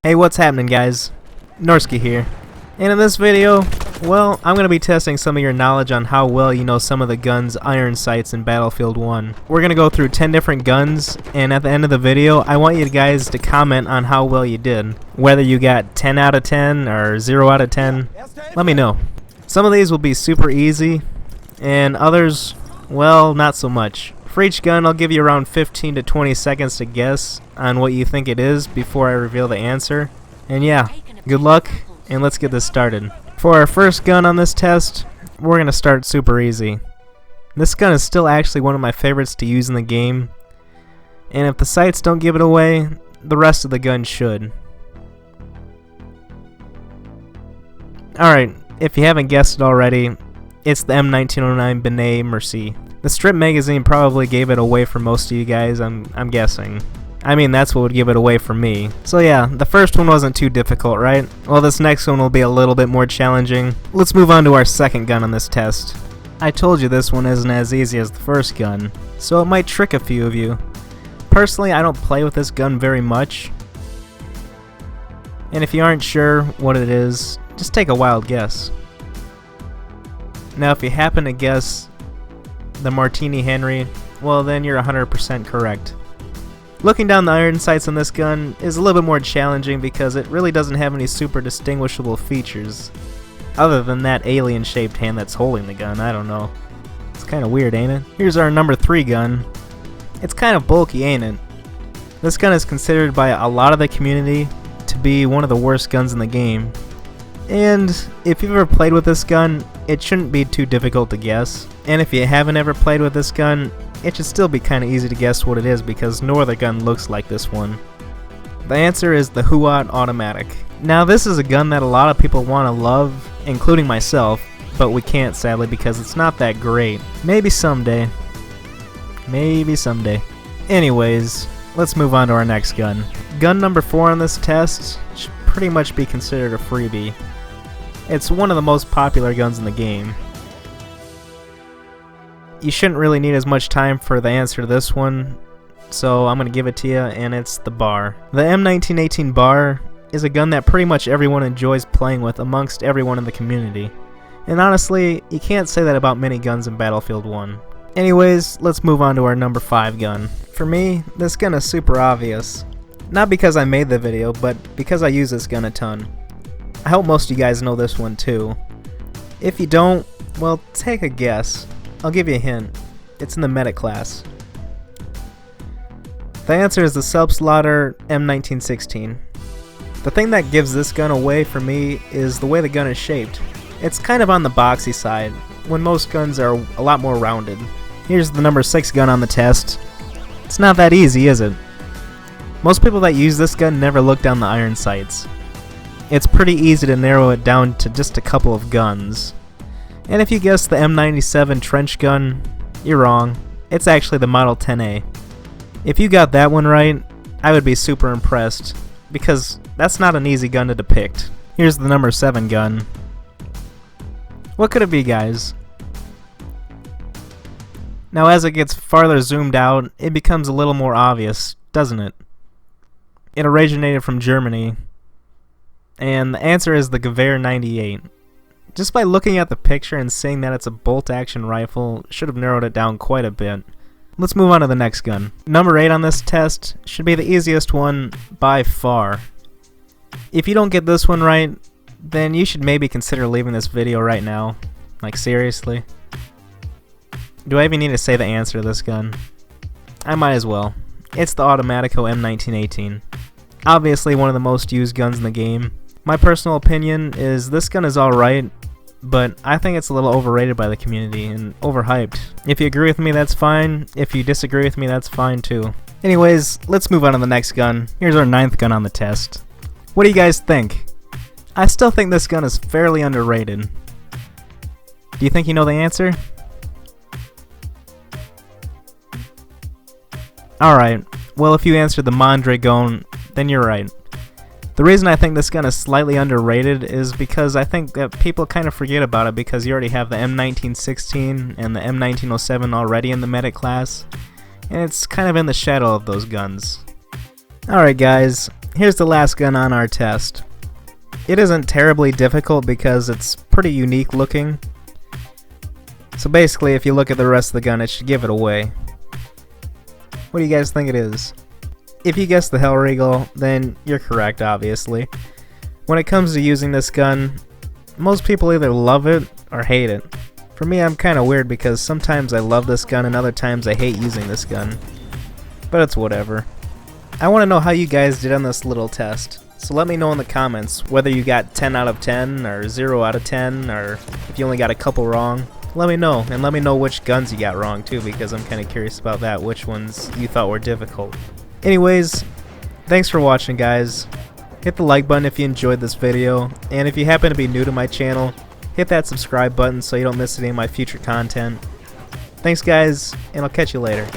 Hey, what's happening, guys? Norsky here. And in this video, well, I'm going to be testing some of your knowledge on how well you know some of the guns' iron sights in Battlefield 1. We're going to go through 10 different guns, and at the end of the video, I want you guys to comment on how well you did. Whether you got 10 out of 10 or 0 out of 10, let me know. Some of these will be super easy, and others, well, not so much. For each gun, I'll give you around 15 to 20 seconds to guess on what you think it is before I reveal the answer. And yeah, good luck, and let's get this started. For our first gun on this test, we're going to start super easy. This gun is still actually one of my favorites to use in the game, and if the sights don't give it away, the rest of the gun should. Alright, if you haven't guessed it already, it's the M1909 Benet Mercie. The strip magazine probably gave it away for most of you guys, I'm guessing. I mean, that's what would give it away for me. So yeah, the first one wasn't too difficult, right? Well, this next one will be a little bit more challenging. Let's move on to our second gun on this test. I told you this one isn't as easy as the first gun, so it might trick a few of you. Personally, I don't play with this gun very much. And if you aren't sure what it is, just take a wild guess. Now, if you happen to guess the Martiny-Henry, well then you're 100% correct. Looking down the iron sights on this gun is a little bit more challenging because it really doesn't have any super distinguishable features. Other than that alien shaped hand that's holding the gun, I don't know. It's kinda weird, ain't it? Here's our number 3 gun. It's kind of bulky, ain't it? This gun is considered by a lot of the community to be one of the worst guns in the game. And if you've ever played with this gun, it shouldn't be too difficult to guess. And if you haven't ever played with this gun, it should still be kinda easy to guess what it is because no other gun looks like this one. The answer is the Huot Automatic. Now this is a gun that a lot of people want to love, including myself, but we can't sadly because it's not that great. Maybe someday. Maybe someday. Anyways, let's move on to our next gun. Gun number 4 on this test should pretty much be considered a freebie. It's one of the most popular guns in the game. You shouldn't really need as much time for the answer to this one, so I'm going to give it to you, and it's the bar. The M1918 bar is a gun that pretty much everyone enjoys playing with amongst everyone in the community. And honestly, you can't say that about many guns in Battlefield 1. Anyways, let's move on to our number 5 gun. For me, this gun is super obvious. Not because I made the video, but because I use this gun a ton. I hope most of you guys know this one too. If you don't, well, take a guess. I'll give you a hint. It's in the medic class. The answer is the Selbstlader M1916. The thing that gives this gun away for me is the way the gun is shaped. It's kind of on the boxy side, when most guns are a lot more rounded. Here's the number 6 gun on the test. It's not that easy, is it? Most people that use this gun never look down the iron sights. It's pretty easy to narrow it down to just a couple of guns. And if you guessed the M97 trench gun, you're wrong. It's actually the Model 10A. If you got that one right, I would be super impressed, because that's not an easy gun to depict. Here's the number 7 gun. What could it be, guys? Now as it gets farther zoomed out, it becomes a little more obvious, doesn't it? It originated from Germany, and the answer is the Gewehr 98. Just by looking at the picture and seeing that it's a bolt-action rifle, should have narrowed it down quite a bit. Let's move on to the next gun. Number 8 on this test should be the easiest one by far. If you don't get this one right, then you should maybe consider leaving this video right now. Like, seriously. Do I even need to say the answer to this gun? I might as well. It's the Automatico M1918. Obviously one of the most used guns in the game. My personal opinion is this gun is alright, but I think it's a little overrated by the community and overhyped. If you agree with me, that's fine. If you disagree with me, that's fine too. Anyways, let's move on to the next gun. Here's our 9th gun on the test. What do you guys think? I still think this gun is fairly underrated. Do you think you know the answer? Alright, well if you answered the Mondragon, then you're right. The reason I think this gun is slightly underrated is because I think that people kind of forget about it because you already have the M1916 and the M1907 already in the medic class, and it's kind of in the shadow of those guns. Alright guys, here's the last gun on our test. It isn't terribly difficult because it's pretty unique looking. So basically, if you look at the rest of the gun, it should give it away. What do you guys think it is? If you guessed the Hellriegel, then you're correct, obviously. When it comes to using this gun, most people either love it or hate it. For me, I'm kinda weird because sometimes I love this gun and other times I hate using this gun. But it's whatever. I want to know how you guys did on this little test. So let me know in the comments whether you got 10 out of 10 or 0 out of 10 or if you only got a couple wrong. Let me know, and let me know which guns you got wrong too, because I'm kind of curious about that, which ones you thought were difficult. Anyways, thanks for watching, guys. Hit the like button if you enjoyed this video, and if you happen to be new to my channel, hit that subscribe button so you don't miss any of my future content. Thanks, guys, and I'll catch you later.